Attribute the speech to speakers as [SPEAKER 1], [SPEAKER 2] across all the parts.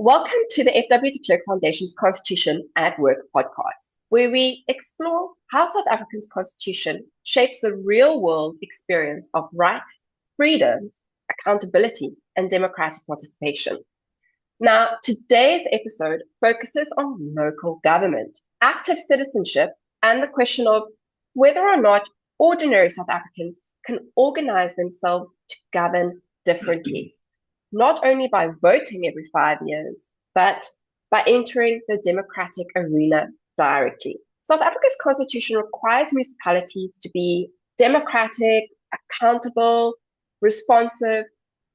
[SPEAKER 1] Welcome to the F.W. de Klerk Foundation's Constitution at Work podcast, where we explore how South Africa's constitution shapes the real-world experience of rights, freedoms, accountability, and democratic participation. Now, today's episode focuses on local government, active citizenship, and the question of whether or not ordinary South Africans can organize themselves to govern differently. Not only by voting every 5 years, but by entering the democratic arena directly. South Africa's constitution requires municipalities to be democratic, accountable, responsive,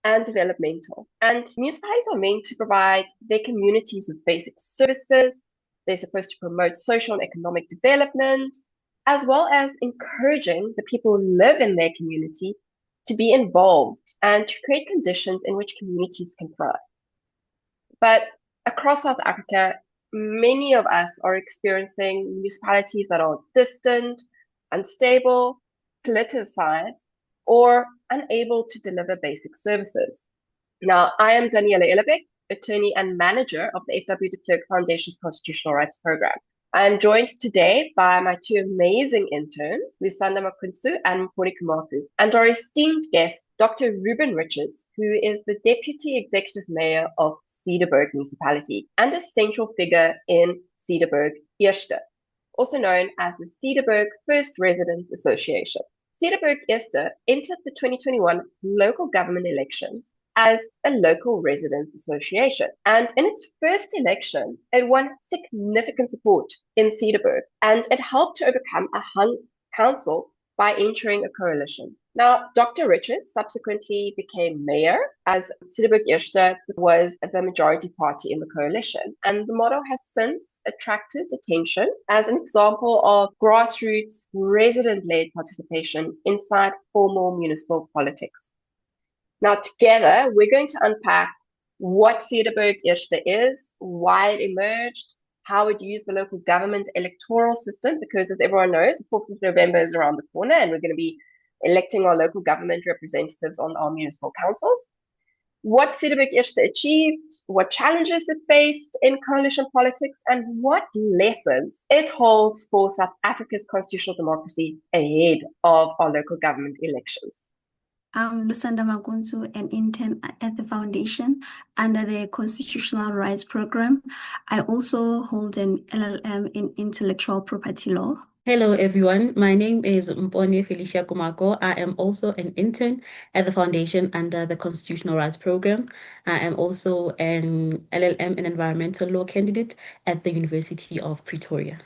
[SPEAKER 1] and developmental. And municipalities are meant to provide their communities with basic services. They're supposed to promote social and economic development, as well as encouraging the people who live in their community to be involved and to create conditions in which communities can thrive. But across South Africa, many of us are experiencing municipalities that are distant, unstable, politicized, or unable to deliver basic services. Now, I am Daniela Ellerbeck, attorney and manager of the F.W. de Klerk Foundation's Constitutional Rights Program. I am joined today by my two amazing interns, Lusanda Makunsu and Mponi Kumaku, and our esteemed guest, Dr. Ruben Richards, who is the Deputy Executive Mayor of Cederburg Municipality and a central figure in Cederburg Eerste, also known as the Cederburg First Residents Association. Cederburg Eerste entered the 2021 local government elections as a local residents association. And in its first election, it won significant support in Cederburg, and it helped to overcome a hung council by entering a coalition. Now, Dr. Richards subsequently became mayor as Cederburg Eerste was the majority party in the coalition. And the model has since attracted attention as an example of grassroots, resident-led participation inside formal municipal politics. Now, together, we're going to unpack what Cederburg Eerste is, why it emerged, how it used the local government electoral system, because as everyone knows, the 4th of November is around the corner and we're going to be electing our local government representatives on our municipal councils, what Cederburg Eerste achieved, what challenges it faced in coalition politics, and what lessons it holds for South Africa's constitutional democracy ahead of our local government elections.
[SPEAKER 2] I'm Lusanda Makunsu, an intern at the foundation under the Constitutional Rights Program. I also hold an LLM in intellectual property law.
[SPEAKER 3] Hello, everyone. My name is Mponi Felicia Kumako. I am also an intern at the foundation under the Constitutional Rights Program. I am also an LLM in environmental law candidate at the University of Pretoria.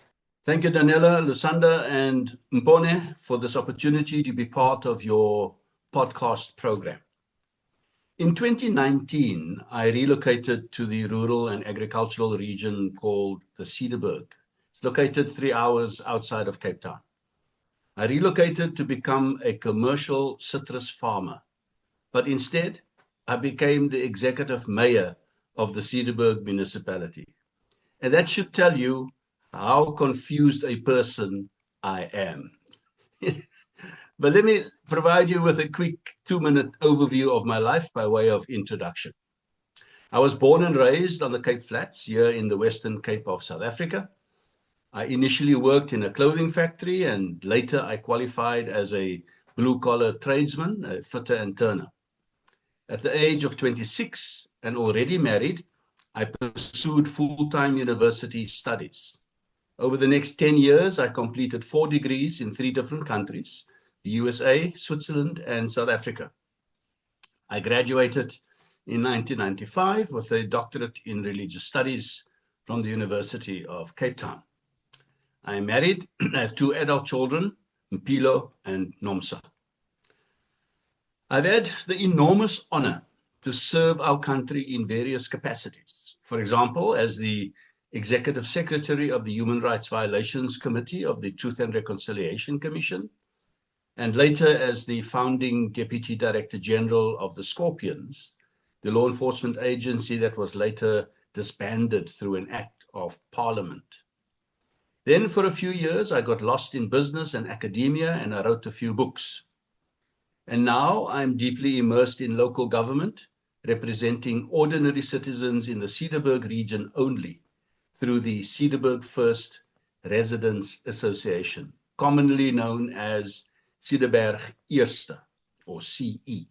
[SPEAKER 4] Thank you, Daniela, Lusanda, and Mponi for this opportunity to be part of your podcast program. In 2019, I relocated to the rural and agricultural region called the Cederburg. It's located 3 hours outside of Cape Town. I relocated to become a commercial citrus farmer, but instead I became the executive mayor of the Cederburg municipality. And that should tell you how confused a person I am. But let me provide you with a quick 2-minute overview of my life by way of introduction. I was born and raised on the Cape Flats here in the Western Cape of South Africa. I initially worked in a clothing factory and later I qualified as a blue-collar tradesman, a fitter and turner. At the age of 26 and already married, I pursued full-time university studies. Over the next 10 years, I completed 4 degrees in 3 different countries, the USA, Switzerland, and South Africa. I graduated in 1995 with a doctorate in religious studies from the University of Cape Town. I am married. I have 2 adult children, Mpilo and Nomsa. I've had the enormous honor to serve our country in various capacities. For example, as the Executive Secretary of the Human Rights Violations Committee of the Truth and Reconciliation Commission, and later as the founding Deputy Director General of the Scorpions, the law enforcement agency that was later disbanded through an act of Parliament. Then for a few years, I got lost in business and academia, and I wrote a few books. And now I'm deeply immersed in local government representing ordinary citizens in the Cederberg region only through the Cederberg First Residents Association, commonly known as Cederberg Eerste, or CE.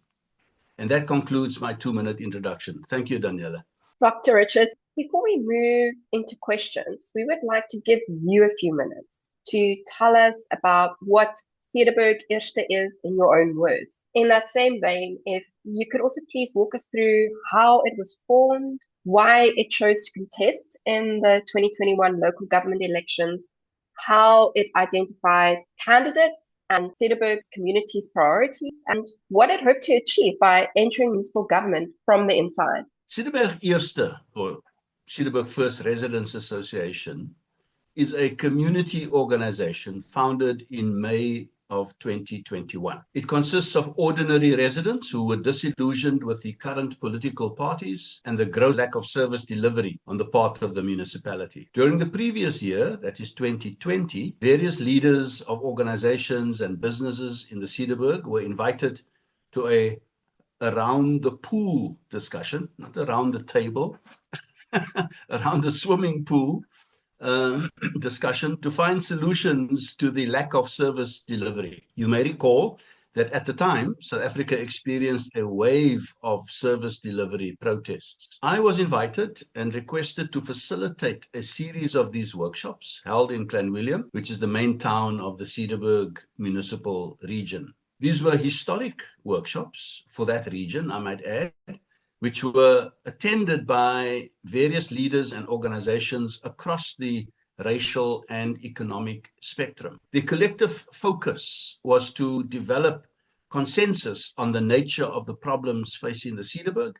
[SPEAKER 4] And that concludes my 2-minute introduction. Thank you, Daniela.
[SPEAKER 1] Dr. Richards, before we move into questions, we would like to give you a few minutes to tell us about what Cederberg Eerste is in your own words. In that same vein, if you could also please walk us through how it was formed, why it chose to contest in the 2021 local government elections, how it identifies candidates and Cederberg's community's priorities, and what it hoped to achieve by entering municipal government from the inside.
[SPEAKER 4] Cederberg Eerste, or Cederberg First Residents Association, is a community organization founded in May of 2021. It consists of ordinary residents who were disillusioned with the current political parties and the gross lack of service delivery on the part of the municipality. During the previous year, that is 2020, various leaders of organizations and businesses in the Cederberg were invited to a around the pool discussion, not around the table, around the swimming pool discussion to find solutions to the lack of service delivery. You may recall that at the time, South Africa experienced a wave of service delivery protests. I was invited and requested to facilitate a series of these workshops held in Clanwilliam, which is the main town of the Cederberg municipal region. These were historic workshops for that region, I might add, which were attended by various leaders and organizations across the racial and economic spectrum. The collective focus was to develop consensus on the nature of the problems facing the Cederberg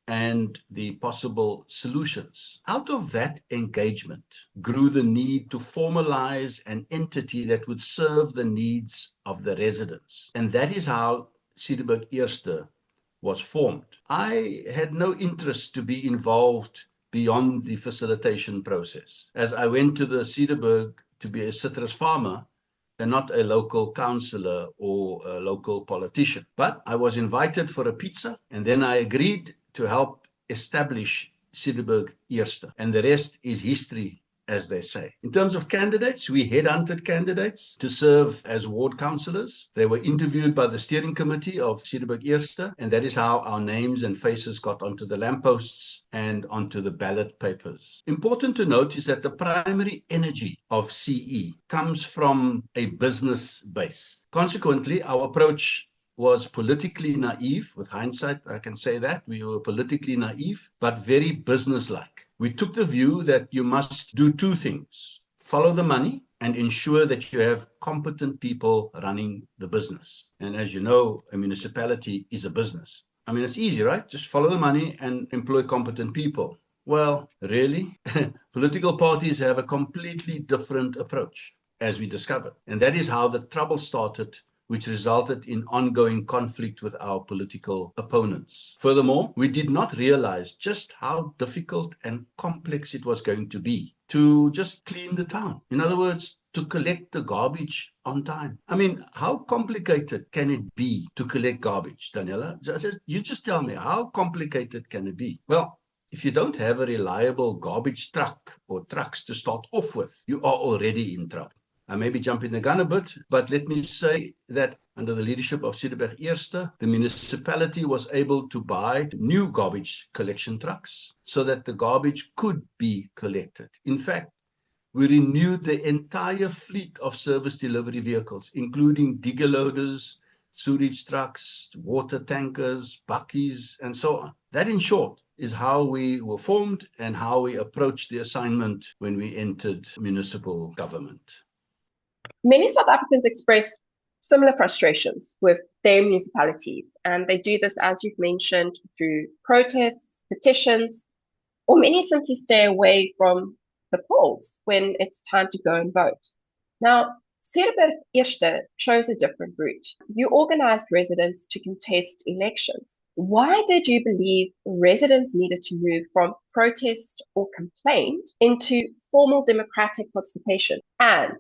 [SPEAKER 4] and the possible solutions. Out of that engagement grew the need to formalize an entity that would serve the needs of the residents. And that is how Cederberg Eerste was formed. I had no interest to be involved beyond the facilitation process, as I went to the Cederberg to be a citrus farmer and not a local councillor or a local politician. But I was invited for a pizza, and then I agreed to help establish Cederberg Eerste, and the rest is history, as they say. In terms of candidates, we headhunted candidates to serve as ward councillors. They were interviewed by the steering committee of Cederberg Eerste, and that is how our names and faces got onto the lampposts and onto the ballot papers. Important to note is that the primary energy of CE comes from a business base. Consequently, our approach was politically naive. With hindsight, I can say that. We were politically naive, but very businesslike. We took the view that you must do two things: follow the money and ensure that you have competent people running the business. And as you know, a municipality is a business. I mean, it's easy, right? Just follow the money and employ competent people. Well, really? Political parties have a completely different approach, as we discovered. And that is how the trouble started, which resulted in ongoing conflict with our political opponents. Furthermore, we did not realize just how difficult and complex it was going to be to just clean the town. In other words, to collect the garbage on time. I mean, how complicated can it be to collect garbage, Daniela? You just tell me, how complicated can it be? Well, if you don't have a reliable garbage truck or trucks to start off with, you are already in trouble. I may be jumping the gun a bit, but let me say that under the leadership of Cederberg Eerste, the municipality was able to buy new garbage collection trucks so that the garbage could be collected. In fact, we renewed the entire fleet of service delivery vehicles, including digger loaders, sewage trucks, water tankers, bakkies, and so on. That, in short, is how we were formed and how we approached the assignment when we entered municipal government.
[SPEAKER 1] Many South Africans express similar frustrations with their municipalities, and they do this, as you've mentioned, through protests, petitions, or many simply stay away from the polls when it's time to go and vote. Now, Cederberg Eerste chose a different route. You organized residents to contest elections. Why did you believe residents needed to move from protest or complaint into formal democratic participation? And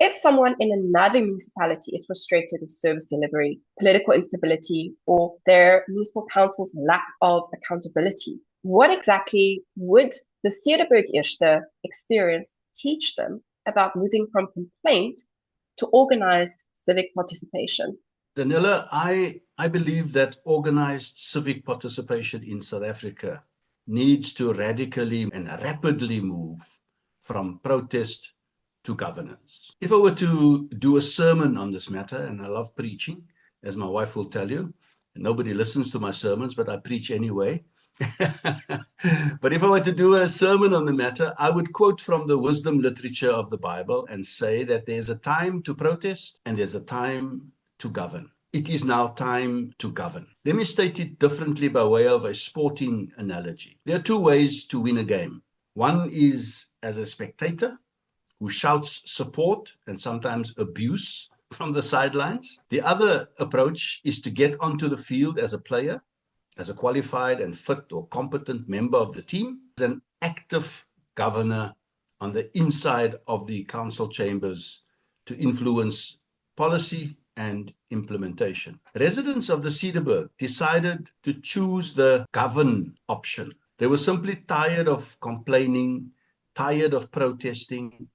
[SPEAKER 1] If someone in another municipality is frustrated with service delivery, political instability, or their municipal council's lack of accountability, what exactly would the Cederberg Eerste experience teach them about moving from complaint to organized civic participation?
[SPEAKER 4] Daniela, I believe that organized civic participation in South Africa needs to radically and rapidly move from protest to governance. If I were to do a sermon on this matter, and I love preaching, as my wife will tell you, and nobody listens to my sermons, but I preach anyway. But if I were to do a sermon on the matter, I would quote from the wisdom literature of the Bible and say that there's a time to protest and there's a time to govern. It is now time to govern. Let me state it differently by way of a sporting analogy. There are two ways to win a game. One is as a spectator who shouts support and sometimes abuse from the sidelines. The other approach is to get onto the field as a player, as a qualified and fit or competent member of the team, as an active governor on the inside of the council chambers to influence policy and implementation. Residents of the Cederberg decided to choose the govern option. They were simply tired of complaining, tired of protesting,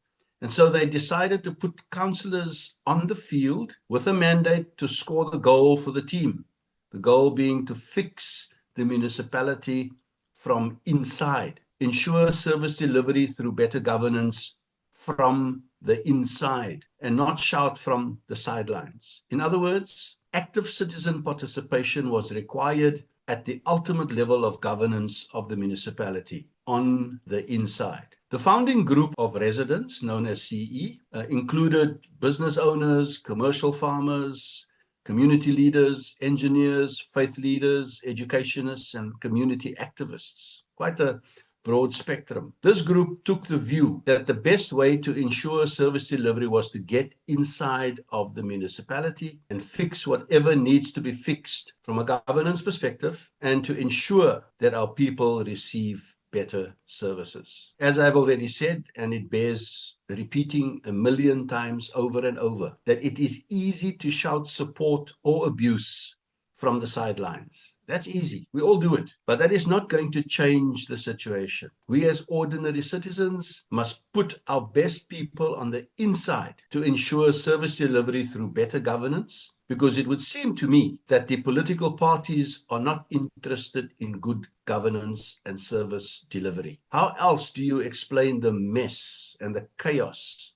[SPEAKER 4] and so they decided to put councillors on the field with a mandate to score the goal for the team. The goal being to fix the municipality from inside, ensure service delivery through better governance from the inside, and not shout from the sidelines. In other words, active citizen participation was required at the ultimate level of governance of the municipality, on the inside. The founding group of residents, known as CE, included business owners, commercial farmers, community leaders, engineers, faith leaders, educationists, and community activists. Quite a broad spectrum. This group took the view that the best way to ensure service delivery was to get inside of the municipality and fix whatever needs to be fixed from a governance perspective, and to ensure that our people receive better services. As I've already said, and it bears repeating 1,000,000 times over and over, that it is easy to shout support or abuse from the sidelines. That's easy. We all do it. But that is not going to change the situation. We as ordinary citizens must put our best people on the inside to ensure service delivery through better governance, because it would seem to me that the political parties are not interested in good governance and service delivery. How else do you explain the mess and the chaos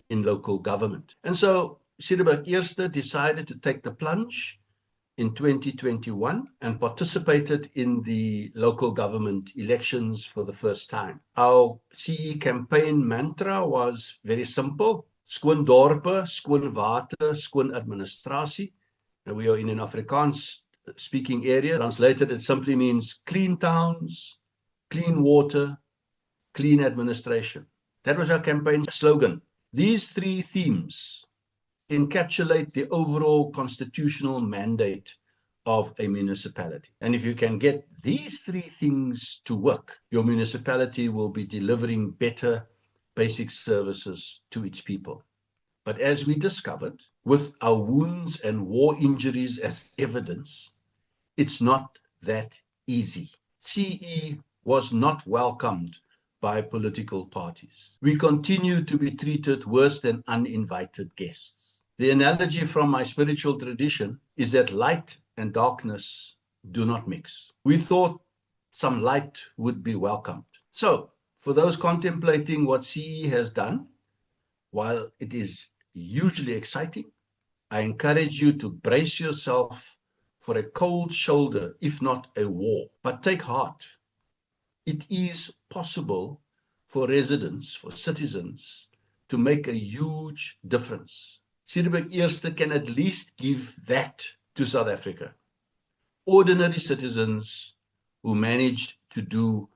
[SPEAKER 4] in local government? And so Cederberg Eerste decided to take the plunge in 2021 and participated in the local government elections for the first time. Our CE campaign mantra was very simple: skoon dorpe, skoon water, skoon administrasie. And we are in an Afrikaans speaking area. Translated, it simply means clean towns, clean water, clean administration. That was our campaign slogan. These three themes encapsulate the overall constitutional mandate of a municipality. And if you can get these three things to work, your municipality will be delivering better basic services to its people. But as we discovered, with our wounds and war injuries as evidence, it's not that easy. CE was not welcomed by political parties. We continue to be treated worse than uninvited guests. The analogy from my spiritual tradition is that light and darkness do not mix. We thought some light would be welcomed. So, for those contemplating what CE has done, while it is hugely exciting, I encourage you to brace yourself for a cold shoulder, if not a war. But take heart. It is possible for residents, for citizens, to make a huge difference. Cederberg Eerste can at least give that to South Africa. Ordinary citizens who managed to do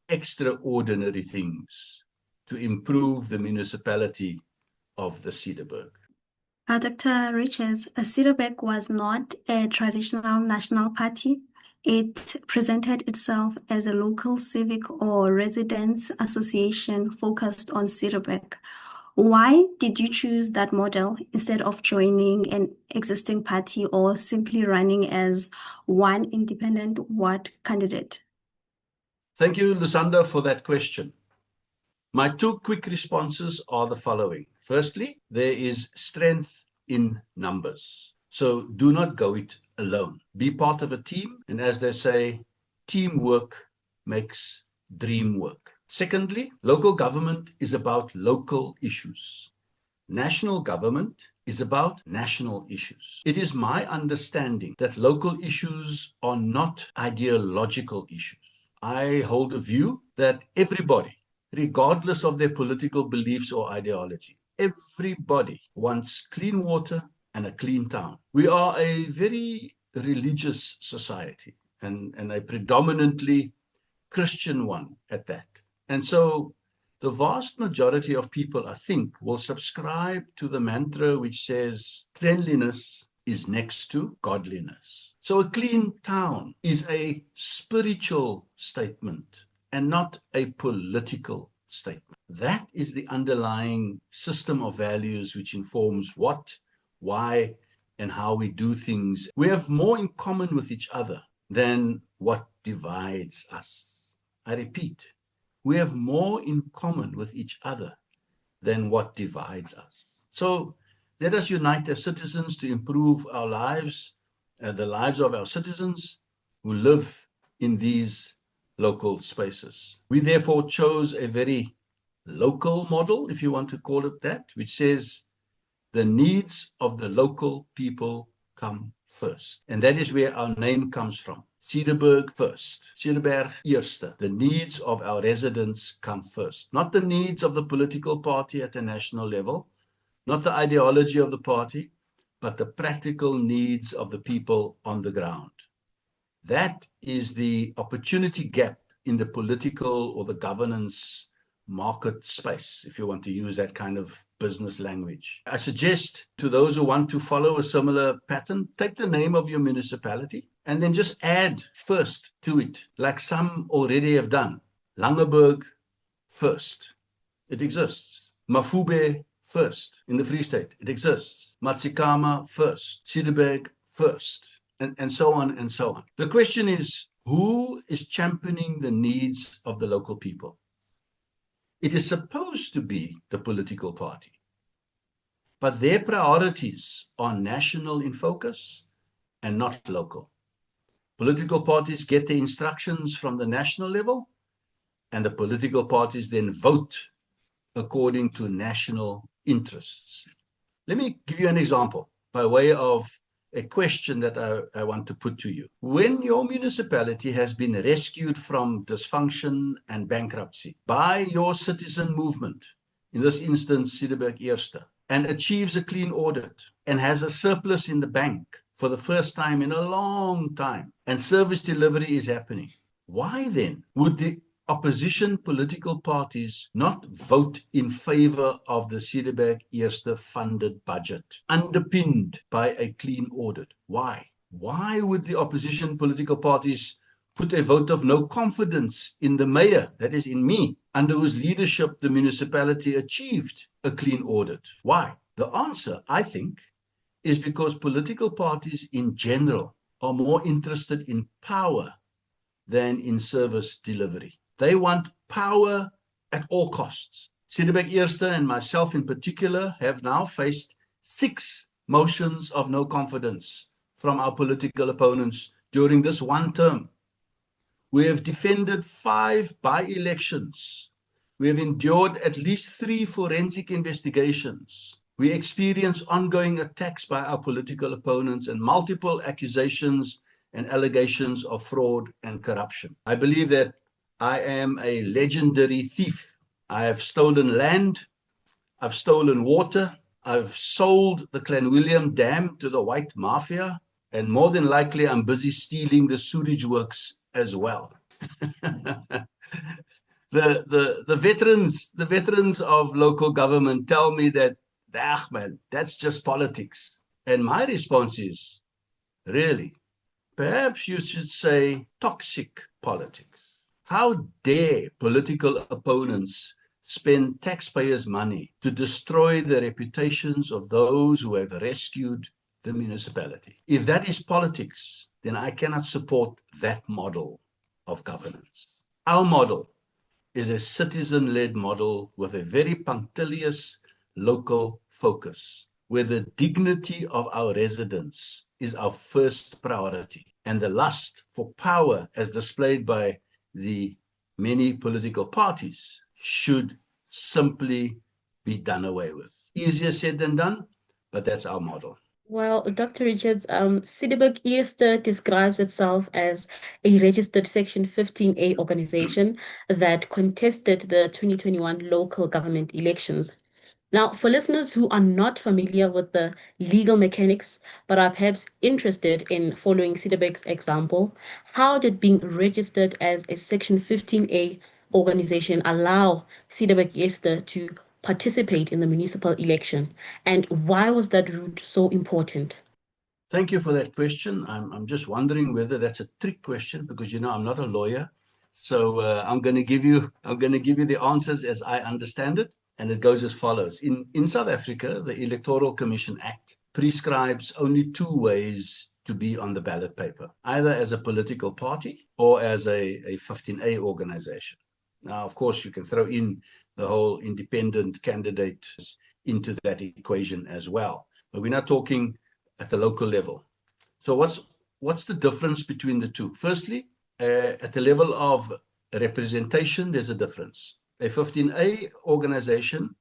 [SPEAKER 4] extraordinary things to improve the municipality of the Cederberg.
[SPEAKER 2] Dr. Richards, Cederberg was not a traditional national party. It presented itself as a local civic or residents association focused on Cederberg. Why did you choose that model instead of joining an existing party or simply running as one independent ward candidate?
[SPEAKER 4] Thank you, Lusanda, for that question. My two quick responses are the following. Firstly, there is strength in numbers. So do not go it alone. Be part of a team. And as they say, teamwork makes dream work. Secondly, local government is about local issues. National government is about national issues. It is my understanding that local issues are not ideological issues. I hold a view that everybody, regardless of their political beliefs or ideology, everybody wants clean water and a clean town. We are a very religious society and a predominantly Christian one at that. And so the vast majority of people, I think, will subscribe to the mantra which says cleanliness is next to godliness. So a clean town is a spiritual statement and not a political statement. That is the underlying system of values which informs what, why, and how we do things. We have more in common with each other than what divides us. I repeat, we have more in common with each other than what divides us. So let us unite as citizens to improve our lives, the lives of our citizens who live in these local spaces. We therefore chose a very local model, if you want to call it that, which says the needs of the local people come first. And that is where our name comes from. Cederberg first, Cederberg eerste. The needs of our residents come first. Not the needs of the political party at the national level, not the ideology of the party, but the practical needs of the people on the ground. That is the opportunity gap in the political or the governance market space, if you want to use that kind of business language. I suggest to those who want to follow a similar pattern, take the name of your municipality and then just add first to it, like some already have done. Langeberg first. It exists. Mafube first in the Free State. It exists. Matsikama first. Cederberg first. And so on and so on. The question is, who is championing the needs of the local people? It is supposed to be the political party, but their priorities are national in focus and not local. Political parties get the instructions from the national level, and the political parties then vote according to national interests. Let me give you an example by way of a question that I want to put to you. When your municipality has been rescued from dysfunction and bankruptcy by your citizen movement, in this instance, Cederberg Eerste, and achieves a clean audit and has a surplus in the bank for the first time in a long time, and service delivery is happening, why then would the opposition political parties not vote in favor of the Cederberg Eerste funded budget, underpinned by a clean audit? Why? Why would the opposition political parties put a vote of no confidence in the mayor, that is in me, under whose leadership the municipality achieved a clean audit? Why? The answer, I think, is because political parties in general are more interested in power than in service delivery. They want power at all costs. Cederberg Eerste and myself in particular have now faced 6 motions of no confidence from our political opponents during this one term. We have defended 5 by-elections. We have endured at least 3 forensic investigations. We experience ongoing attacks by our political opponents and multiple accusations and allegations of fraud and corruption. I believe that I am a legendary thief. I have stolen land, I've stolen water, I've sold the Clanwilliam Dam to the white mafia, and more than likely I'm busy stealing the sewage works as well. The veterans of local government tell me that, man, that's just politics. And my response is, really? Perhaps you should say toxic politics. How dare political opponents spend taxpayers' money to destroy the reputations of those who have rescued the municipality. If that is politics, then I cannot support that model of governance. Our model is a citizen-led model with a very punctilious local focus, where the dignity of our residents is our first priority, and the lust for power, as displayed by the many political parties, should simply be done away with. Easier said than done, but that's our model.
[SPEAKER 3] Well, Dr. Richards, Cederburg Eerste describes itself as a registered Section 15A organization that contested the 2021 local government elections. Now, for listeners who are not familiar with the legal mechanics, but are perhaps interested in following Cederburg's example, how did being registered as a Section 15A organization allow Cederburg Eerste to participate in the municipal election? And why was that route so important?
[SPEAKER 4] Thank you for that question. I'm just wondering whether that's a trick question, because I'm not a lawyer. So I'm going to give you the answers as I understand it. And it goes as follows. In South Africa, the Electoral Commission Act prescribes only two ways to be on the ballot paper, either as a political party or as a 15A organization. Now, of course, you can throw in the whole independent candidate into that equation as well. But we're not talking at the local level. So what's the difference between the two? Firstly, at the level of representation, there's a difference. A 15A organization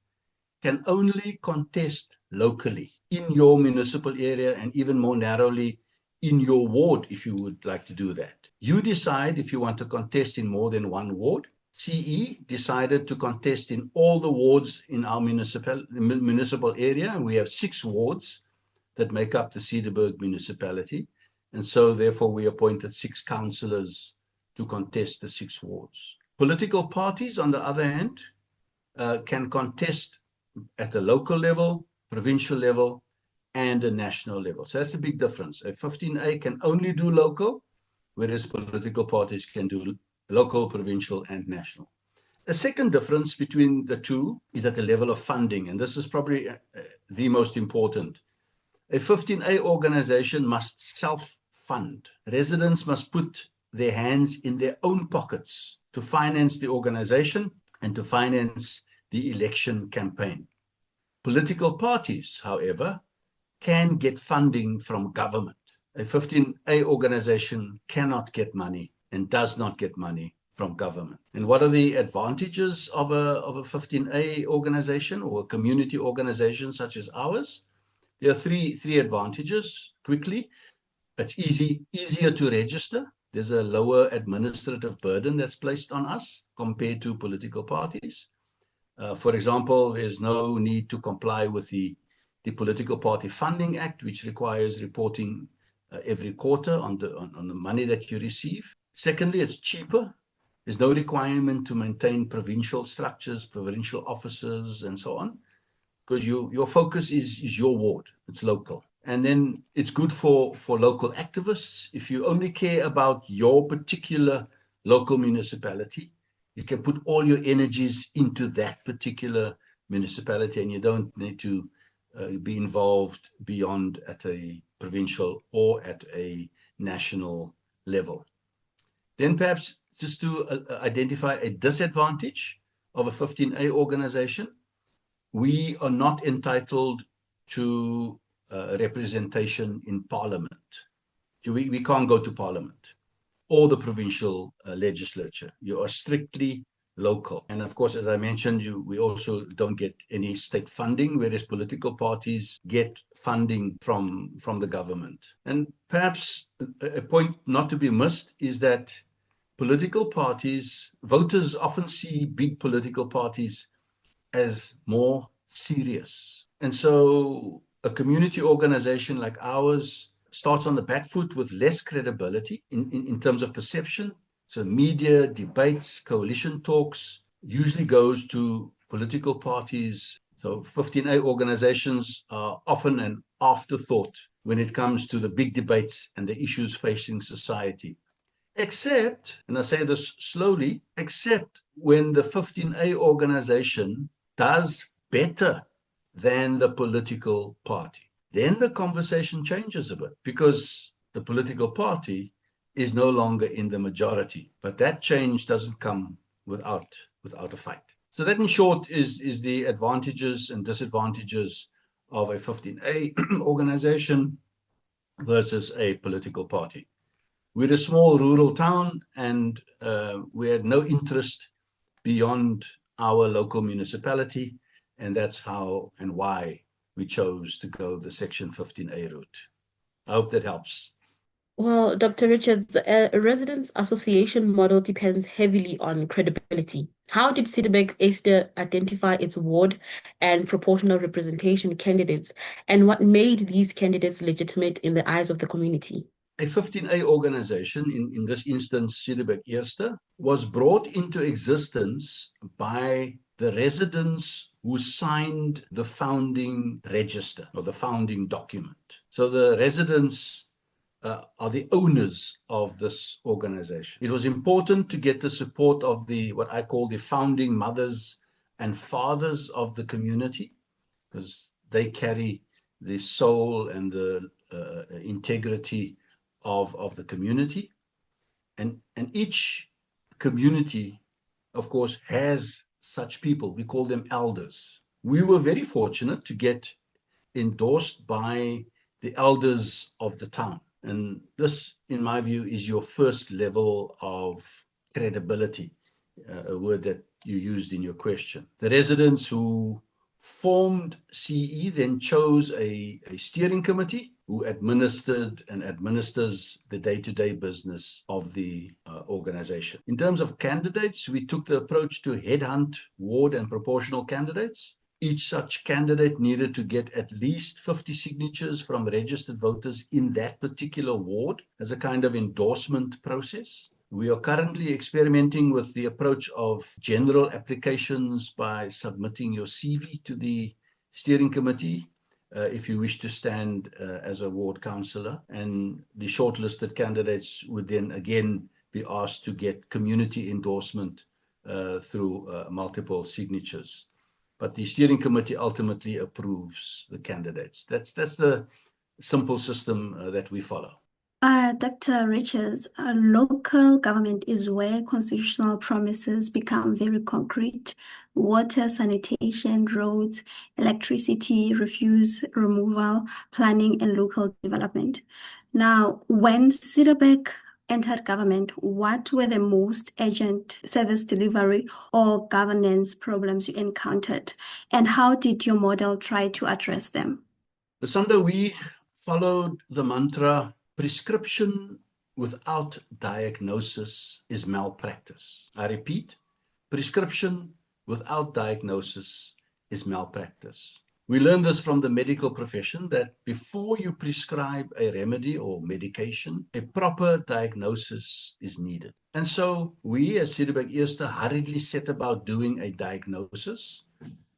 [SPEAKER 4] can only contest locally in your municipal area, and even more narrowly in your ward, if you would like to do that. You decide if you want to contest in more than one ward. CE decided to contest in all the wards in our municipal area, and we have 6 wards that make up the Cederburg municipality. And so therefore we appointed 6 councillors to contest the 6 wards. Political parties, on the other hand, can contest at the local level, provincial level, and a national level. So that's a big difference. A 15A can only do local, whereas political parties can do local, provincial, and national. A second difference between the two is at the level of funding, and this is probably the most important. A 15A organization must self-fund. Residents must put their hands in their own pockets to finance the organization and to finance the election campaign. Political parties, however, can get funding from government. A 15A organization cannot get money and does not get money from government. And what are the advantages of a 15A organization or a community organization such as ours? There are three advantages quickly. It's easier to register. There's a lower administrative burden that's placed on us compared to political parties. For example, there's no need to comply with the Political Party Funding Act, which requires reporting every quarter on the money that you receive. Secondly, it's cheaper. There's no requirement to maintain provincial structures, provincial offices, and so on, because your focus is your ward. It's local. And then it's good for local activists. If you only care about your particular local municipality, you can put all your energies into that particular municipality, and you don't need to be involved beyond at a provincial or at a national level. Then perhaps just to identify a disadvantage of a 15A organization, we are not entitled to representation in parliament. We can't go to parliament or the provincial legislature. You are strictly local. And of course, as I mentioned, we also don't get any state funding, whereas political parties get funding from the government. And perhaps a point not to be missed is that political parties, voters often see big political parties as more serious. And so a community organization like ours starts on the back foot with less credibility in terms of perception. So media, debates, coalition talks usually goes to political parties. So 15A organizations are often an afterthought when it comes to the big debates and the issues facing society. except, and I say this slowly, except when the 15A organization does better than the political party. Then the conversation changes a bit because the political party is no longer in the majority. But that change doesn't come without a fight. So that in short is the advantages and disadvantages of a 15A organization versus a political party. We're a small rural town and we had no interest beyond our local municipality, and that's how and why we chose to go the Section 15A route. I hope that helps.
[SPEAKER 3] Well, Dr. Richards, a residents association model depends heavily on credibility. How did Cederberg-Eerste identify its ward and proportional representation candidates, and what made these candidates legitimate in the eyes of the community?
[SPEAKER 4] A 15A organization, in this instance, Cederberg-Eerste, was brought into existence by the residents who signed the founding register or the founding document. So the residents are the owners of this organization. It was important to get the support of what I call the founding mothers and fathers of the community, because they carry the soul and the integrity of the community. And each community, of course, has such people. We call them elders. We were very fortunate to get endorsed by the elders of the town. And this, in my view, is your first level of credibility, a word that you used in your question. The residents who formed CE then chose a steering committee who administered and administers the day-to-day business of the organization. In terms of candidates, we took the approach to headhunt ward and proportional candidates. Each such candidate needed to get at least 50 signatures from registered voters in that particular ward as a kind of endorsement process. We are currently experimenting with the approach of general applications by submitting your CV to the steering committee if you wish to stand as a ward councillor. And the shortlisted candidates would then again be asked to get community endorsement through multiple signatures. But the steering committee ultimately approves the candidates. That's the simple system that we follow.
[SPEAKER 2] Dr. Richards, local government is where constitutional promises become very concrete. Water, sanitation, roads, electricity, refuse removal, planning, and local development. Now, when Cederberg entered government, what were the most urgent service delivery or governance problems you encountered, and how did your model try to address them?
[SPEAKER 4] Lusanda, we followed the mantra, prescription without diagnosis is malpractice. I repeat, prescription without diagnosis is malpractice. We learned this from the medical profession that before you prescribe a remedy or medication, a proper diagnosis is needed. And so we as Cederberg-Eerste hurriedly set about doing a diagnosis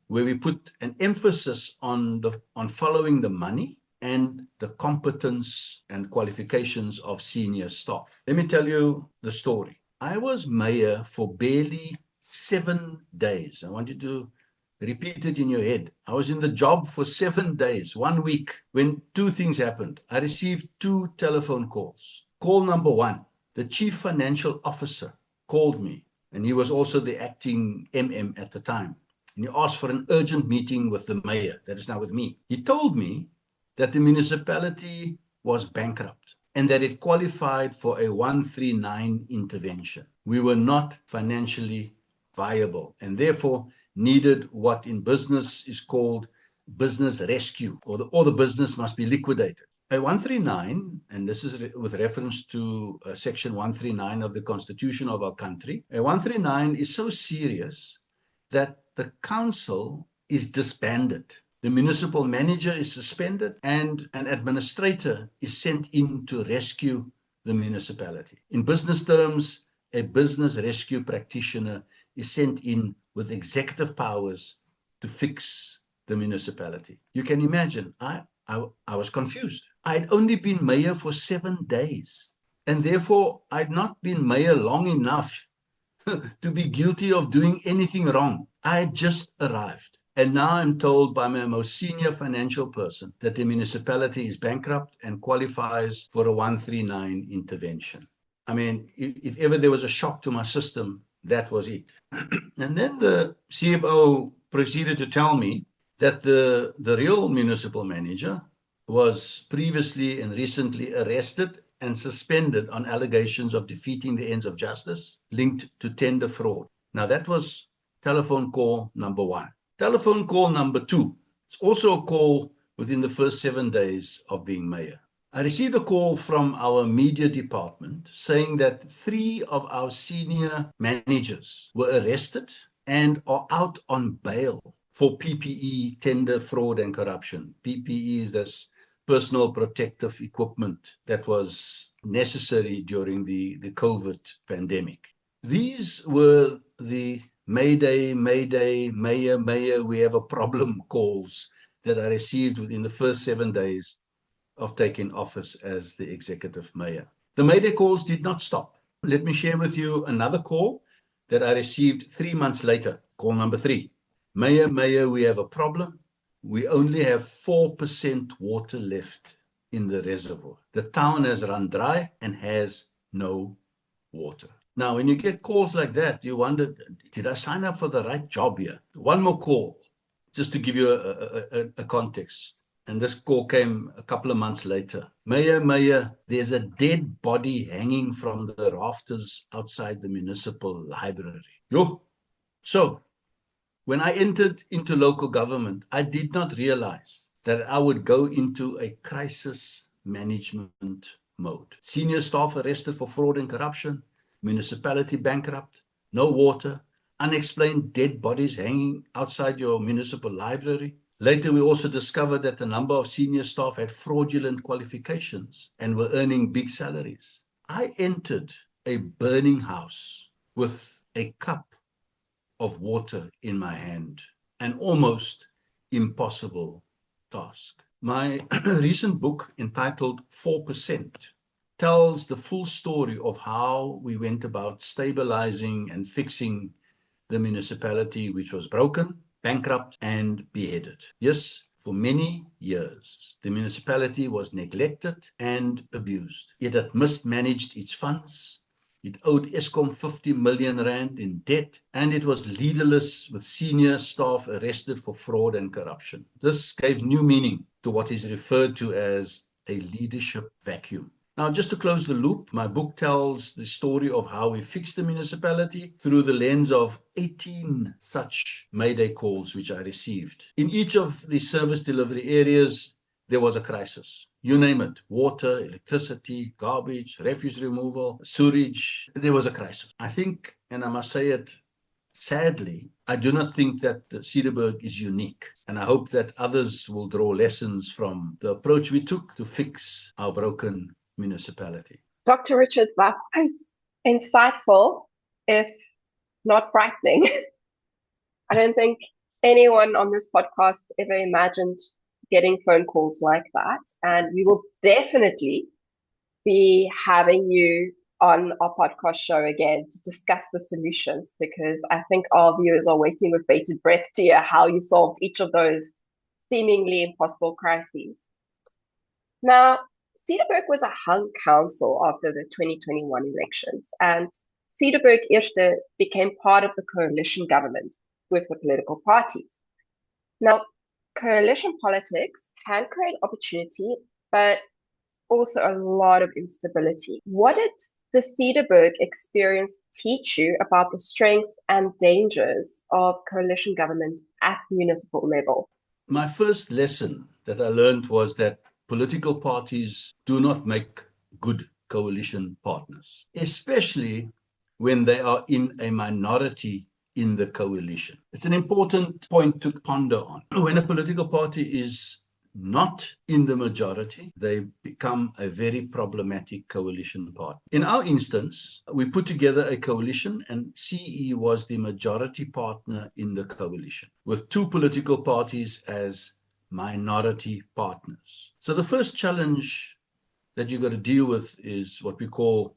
[SPEAKER 4] where we put an emphasis on following the money and the competence and qualifications of senior staff. Let me tell you the story. I was mayor for barely 7 days. I want you to repeat it in your head. I was in the job for 7 days, 1 week, when 2 things happened. I received 2 telephone calls. Call number 1, the chief financial officer called me, and he was also the acting MM at the time. And he asked for an urgent meeting with the mayor, that is now with me. He told me that the municipality was bankrupt and that it qualified for a 139 intervention. We were not financially viable and therefore needed what in business is called business rescue, or the business must be liquidated. A 139, and this is with reference to section 139 of the constitution of our country, a 139 is so serious that the council is disbanded. The municipal manager is suspended and an administrator is sent in to rescue the municipality. In business terms, a business rescue practitioner is sent in with executive powers to fix the municipality. You can imagine, I was confused. I had only been mayor for 7 days. And therefore, I'd not been mayor long enough to be guilty of doing anything wrong. I had just arrived. And now I'm told by my most senior financial person that the municipality is bankrupt and qualifies for a 139 intervention. I mean, if ever there was a shock to my system, that was it. And then the CFO proceeded to tell me that the real municipal manager was previously and recently arrested and suspended on allegations of defeating the ends of justice linked to tender fraud. Now, that was telephone call number one. Telephone call number two, it's also a call within the first 7 days of being mayor. I received a call from our media department saying that 3 of our senior managers were arrested and are out on bail for PPE, tender fraud and corruption. PPE is this personal protective equipment that was necessary during the COVID pandemic. These were the Mayday, Mayday, Mayor, Mayor, we have a problem calls that I received within the first 7 days of taking office as the executive mayor. The Mayday calls did not stop. Let me share with you another call that I received 3 months later, call number 3. Mayor, Mayor, we have a problem. We only have 4% water left in the reservoir. The town has run dry and has no water. Now, when you get calls like that, you wonder, did I sign up for the right job here? One more call, just to give you a context. And this call came a couple of months later. Mayor, Mayor, there's a dead body hanging from the rafters outside the municipal library. Yo. So, when I entered into local government, I did not realize that I would go into a crisis management mode. Senior staff arrested for fraud and corruption, municipality bankrupt, no water, unexplained dead bodies hanging outside your municipal library. Later, we also discovered that a number of senior staff had fraudulent qualifications and were earning big salaries. I entered a burning house with a cup of water in my hand, an almost impossible task. My recent book entitled 4% tells the full story of how we went about stabilizing and fixing the municipality, which was broken, bankrupt, and beheaded. Yes, for many years, the municipality was neglected and abused. It had mismanaged its funds. It owed Eskom 50 million rand in debt, and it was leaderless with senior staff arrested for fraud and corruption. This gave new meaning to what is referred to as a leadership vacuum. Now, just to close the loop, my book tells the story of how we fixed the municipality through the lens of 18 such Mayday calls which I received. In each of the service delivery areas, there was a crisis. You name it, water, electricity, garbage, refuse removal, sewage, there was a crisis. I think, and I must say it sadly, I do not think that Cederburg is unique. And I hope that others will draw lessons from the approach we took to fix our broken municipality.
[SPEAKER 1] Dr. Richards, that was insightful, if not frightening. I don't think anyone on this podcast ever imagined getting phone calls like that. And we will definitely be having you on our podcast show again to discuss the solutions, because I think our viewers are waiting with bated breath to hear how you solved each of those seemingly impossible crises. Now, Cederburg was a hung council after the 2021 elections, and Cederburg Eerste became part of the coalition government with the political parties. Now, coalition politics can create opportunity, but also a lot of instability. What did the Cederburg experience teach you about the strengths and dangers of coalition government at municipal level?
[SPEAKER 4] My first lesson that I learned was that political parties do not make good coalition partners, especially when they are in a minority in the coalition. It's an important point to ponder on. When a political party is not in the majority, they become a very problematic coalition partner. In our instance, we put together a coalition, and CE was the majority partner in the coalition, with 2 political parties as minority partners. So the first challenge that you've got to deal with is what we call,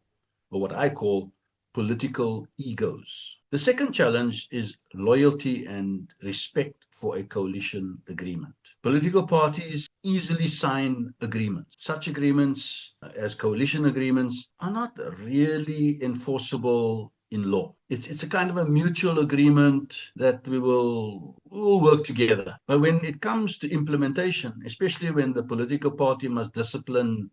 [SPEAKER 4] or what I call, political egos. The second challenge is loyalty and respect for a coalition agreement. Political parties easily sign agreements. Such agreements, as coalition agreements, are not really enforceable in law. It's a kind of a mutual agreement that we will all work together. But when it comes to implementation, especially when the political party must discipline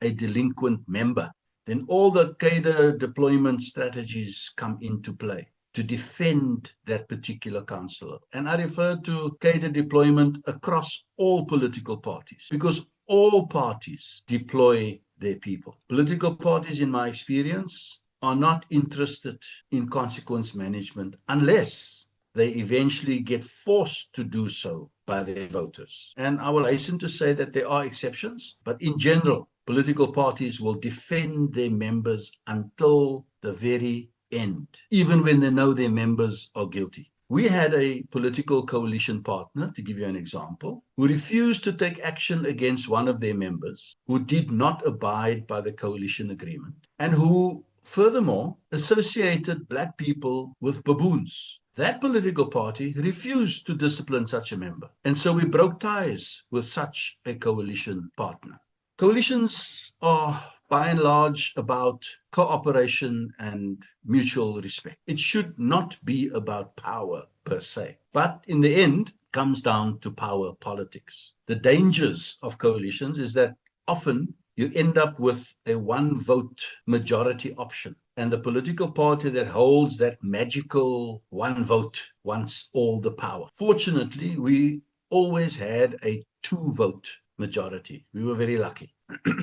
[SPEAKER 4] a delinquent member, then all the cadre deployment strategies come into play to defend that particular councillor. And I refer to cadre deployment across all political parties, because all parties deploy their people. Political parties, in my experience, are not interested in consequence management unless they eventually get forced to do so by their voters. And I will hasten to say that there are exceptions, but in general, political parties will defend their members until the very end, even when they know their members are guilty. We had a political coalition partner, to give you an example, who refused to take action against one of their members who did not abide by the coalition agreement, and who, furthermore, associated black people with baboons. That political party refused to discipline such a member, and so we broke ties with such a coalition partner. Coalitions are, by and large, about cooperation and mutual respect. It should not be about power per se, but in the end, it comes down to power politics. The dangers of coalitions is that often you end up with a one-vote majority option, and the political party that holds that magical one vote wants all the power. Fortunately, we always had a two-vote majority. We were very lucky.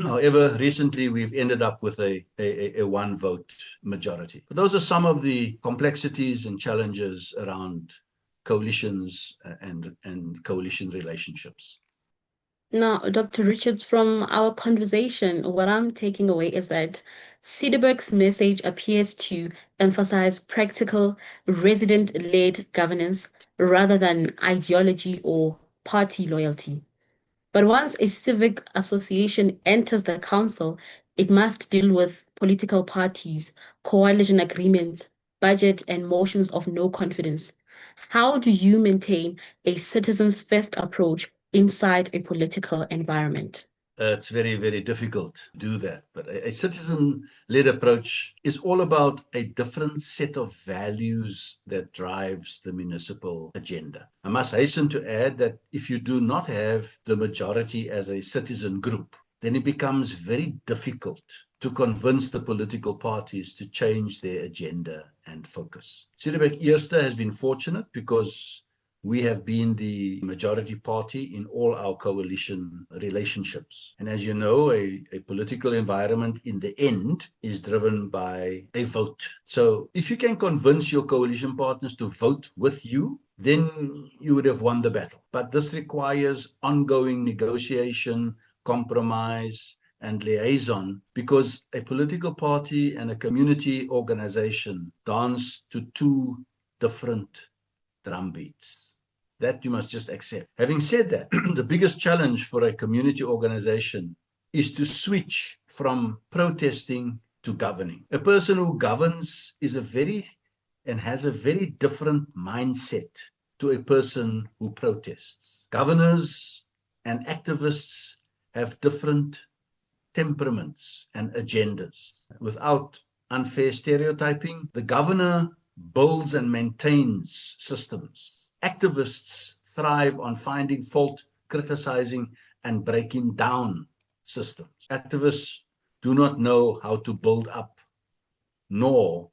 [SPEAKER 4] However, recently we've ended up with a one-vote majority. But those are some of the complexities and challenges around coalitions and coalition relationships.
[SPEAKER 3] Now, Dr. Richards, from our conversation, what I'm taking away is that Cederberg's message appears to emphasize practical, resident-led governance rather than ideology or party loyalty. But once a civic association enters the council, it must deal with political parties, coalition agreements, budget, and motions of no confidence. How do you maintain a citizens' first approach inside a political environment?
[SPEAKER 4] It's very, very difficult to do that. But a citizen-led approach is all about a different set of values that drives the municipal agenda. I must hasten to add that if you do not have the majority as a citizen group, then it becomes very difficult to convince the political parties to change their agenda and focus. Cederberg Eerste has been fortunate because we have been the majority party in all our coalition relationships. And as you know, a political environment in the end is driven by a vote. So if you can convince your coalition partners to vote with you, then you would have won the battle. But this requires ongoing negotiation, compromise, and liaison, because a political party and a community organization dance to two different drumbeats. That you must just accept. Having said that, the biggest challenge for a community organization is to switch from protesting to governing. A person who governs is has a very different mindset to a person who protests. Governors and activists have different temperaments and agendas. Without unfair stereotyping, the governor builds and maintains systems. Activists thrive on finding fault, criticizing, and breaking down systems. Activists do not know how to build up, nor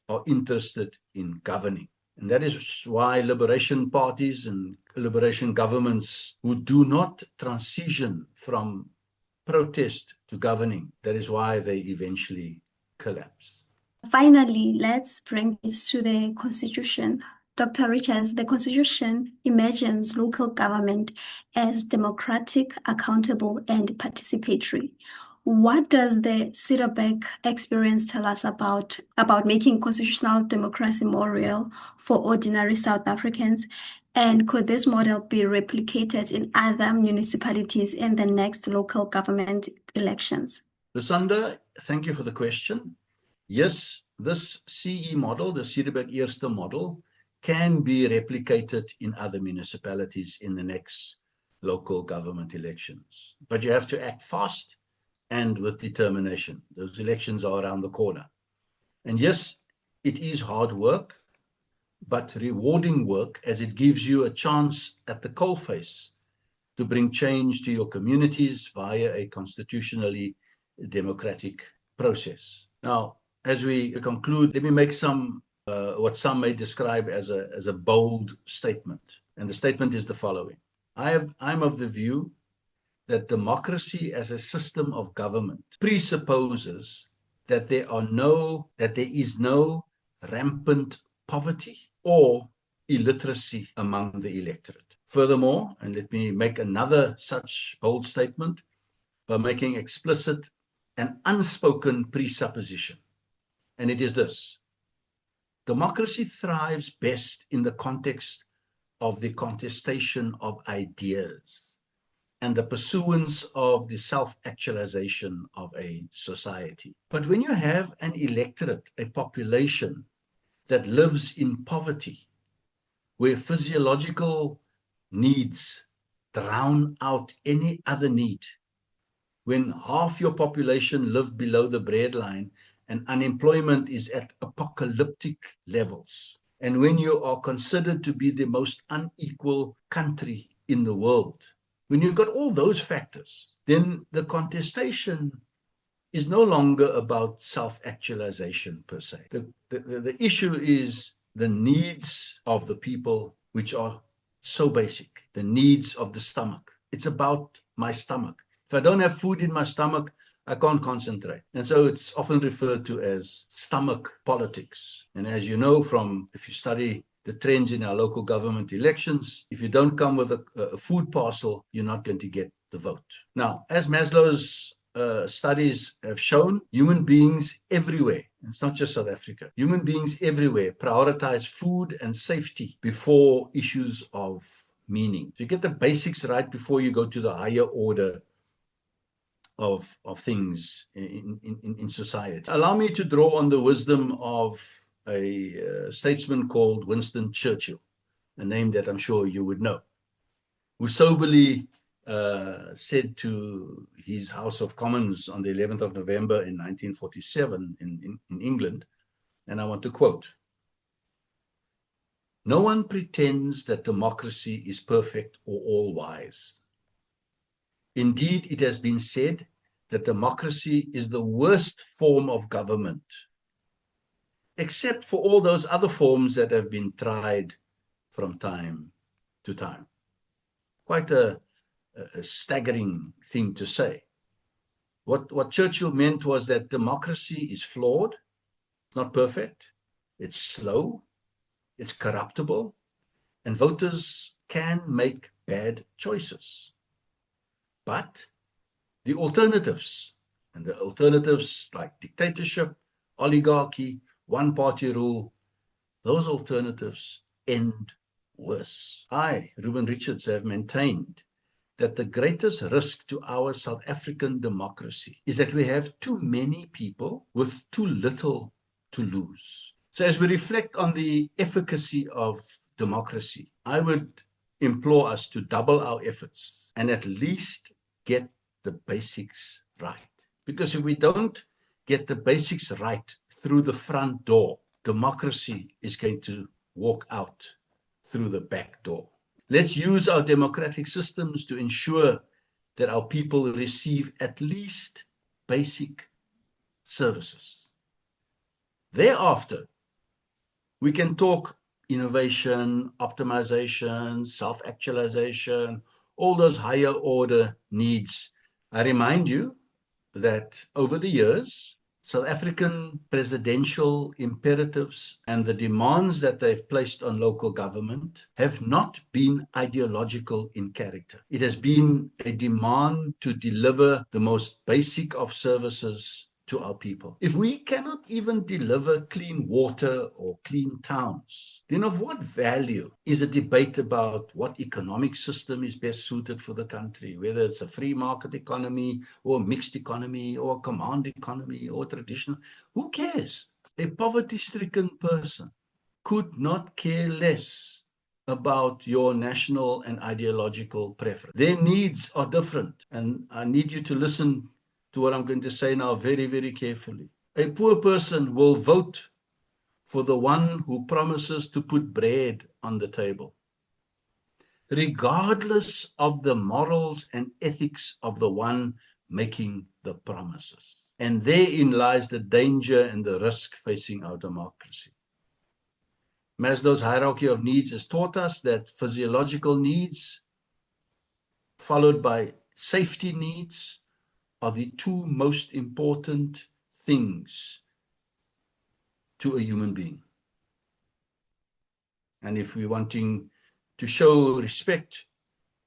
[SPEAKER 4] are interested in governing. And that is why liberation parties and liberation governments who do not transition from protest to governing, that is why they eventually collapse.
[SPEAKER 2] Finally, let's bring this to the Constitution. Dr. Richards, the Constitution imagines local government as democratic, accountable, and participatory. What does the Cederberg experience tell us about making constitutional democracy more real for ordinary South Africans? And could this model be replicated in other municipalities in the next local government elections?
[SPEAKER 4] Lusanda, thank you for the question. Yes, this CE model, the Cederberg-Eerste model, can be replicated in other municipalities in the next local government elections. But you have to act fast and with determination. Those elections are around the corner. And yes, it is hard work, but rewarding work, as it gives you a chance at the coalface to bring change to your communities via a constitutionally democratic process. Now, as we conclude, let me make some what some may describe as a bold statement. And the statement is the following. I'm of the view that democracy as a system of government presupposes that there is no rampant poverty or illiteracy among the electorate. Furthermore, and let me make another such bold statement by making explicit an unspoken presupposition, and it is this: democracy thrives best in the context of the contestation of ideas and the pursuance of the self-actualization of a society. But when you have an electorate, a population that lives in poverty, where physiological needs drown out any other need, when half your population live below the breadline and unemployment is at apocalyptic levels, and when you are considered to be the most unequal country in the world, when you've got all those factors, then the contestation is no longer about self-actualization per se. The issue is the needs of the people, which are so basic, the needs of the stomach. It's about my stomach. If I don't have food in my stomach, I can't concentrate. And so it's often referred to as stomach politics. And as you know, if you study the trends in our local government elections, if you don't come with a food parcel, you're not going to get the vote. Now, as Maslow's studies have shown, human beings everywhere, it's not just South Africa, human beings everywhere prioritize food and safety before issues of meaning. So you get the basics right before you go to the higher order of things in society. Allow me to draw on the wisdom of a statesman called Winston Churchill, a name that I'm sure you would know, who soberly said to his House of Commons on the 11th of November in 1947 in England, and I want to quote, "No one pretends that democracy is perfect or all-wise. Indeed, it has been said that democracy is the worst form of government, except for all those other forms that have been tried from time to time." Quite a staggering thing to say. What Churchill meant was that democracy is flawed, it's not perfect, it's slow, it's corruptible, and voters can make bad choices. But the alternatives, and the alternatives like dictatorship, oligarchy, one-party rule, those alternatives end worse. I, Ruben Richards, have maintained that the greatest risk to our South African democracy is that we have too many people with too little to lose. So as we reflect on the efficacy of democracy, I would implore us to double our efforts and at least get the basics right. Because if we don't get the basics right through the front door, democracy is going to walk out through the back door. Let's use our democratic systems to ensure that our people receive at least basic services. Thereafter, we can talk innovation, optimization, self-actualization, all those higher order needs. I remind you that over the years, South African presidential imperatives and the demands that they've placed on local government have not been ideological in character. It has been a demand to deliver the most basic of services to our people. If we cannot even deliver clean water or clean towns, then of what value is a debate about what economic system is best suited for the country, whether it's a free market economy or a mixed economy or a command economy or traditional? Who cares? A poverty-stricken person could not care less about your national and ideological preference. Their needs are different, and I need you to listen to what I'm going to say now very, very carefully. A poor person will vote for the one who promises to put bread on the table, regardless of the morals and ethics of the one making the promises. And therein lies the danger and the risk facing our democracy. Maslow's hierarchy of needs has taught us that physiological needs, followed by safety needs, are the two most important things to a human being. And if we're wanting to show respect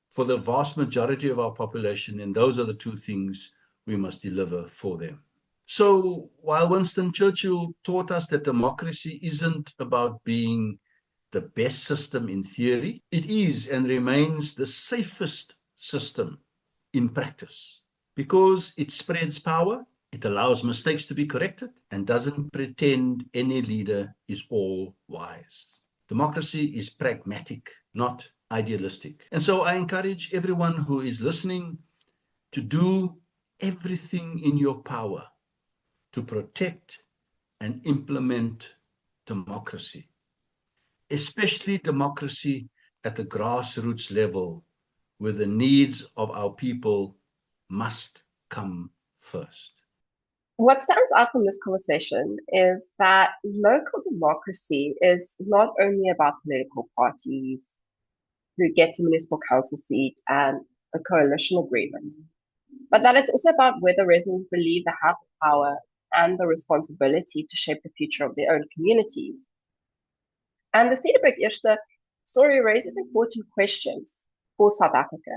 [SPEAKER 4] for the vast majority of our population, then those are the two things we must deliver for them. So while Winston Churchill taught us that democracy isn't about being the best system in theory, it is and remains the safest system in practice, because it spreads power, it allows mistakes to be corrected, and doesn't pretend any leader is all wise. Democracy is pragmatic, not idealistic. And so I encourage everyone who is listening to do everything in your power to protect and implement democracy, especially democracy at the grassroots level, where the needs of our people must come first.
[SPEAKER 1] What stands out from this conversation is that local democracy is not only about political parties who get a municipal council seat and a coalition agreement, but that it's also about whether residents believe they have the power and the responsibility to shape the future of their own communities. And the Cederberg-Eerste story raises important questions for South Africa.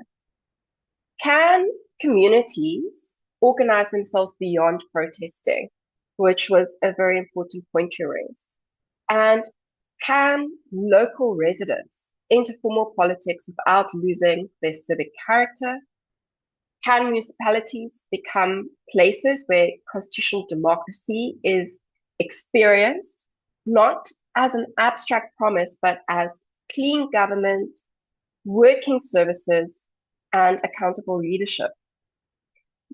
[SPEAKER 1] Can communities organize themselves beyond protesting, which was a very important point you raised? And can local residents enter formal politics without losing their civic character? Can municipalities become places where constitutional democracy is experienced, not as an abstract promise, but as clean government, working services, and accountable leadership?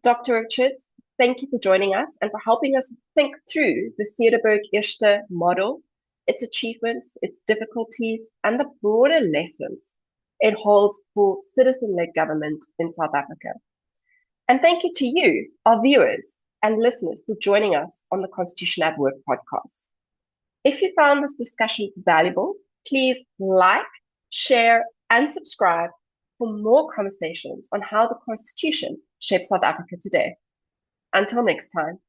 [SPEAKER 1] Dr. Richards, thank you for joining us and for helping us think through the Cederberg-Eerste model, its achievements, its difficulties, and the broader lessons it holds for citizen-led government in South Africa. And thank you to you, our viewers and listeners, for joining us on the Constitution at Work podcast. If you found this discussion valuable, please like, share, and subscribe for more conversations on how the Constitution shapes South Africa today. Until next time.